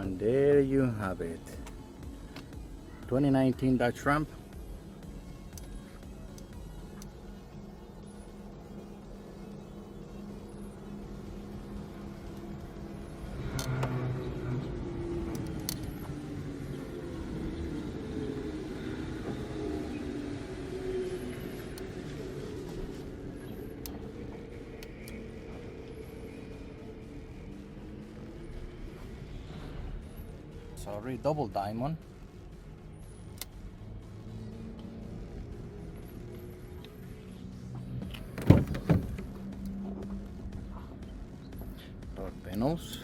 And there you have it, 2019 Dodge Ram. Sorry, double diamond. Door panels.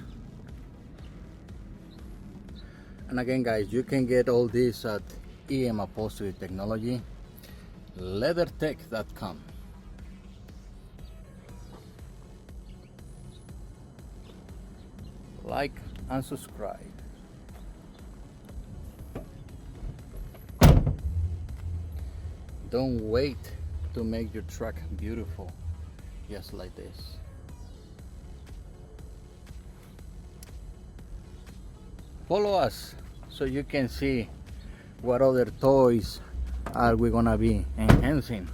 And again guys, you can get all this at EM Upholstery Technology, LeatherTeck.com. Like and subscribe. Don't wait to make your truck beautiful, just like this. Follow us so you can see what other toys are we gonna be enhancing.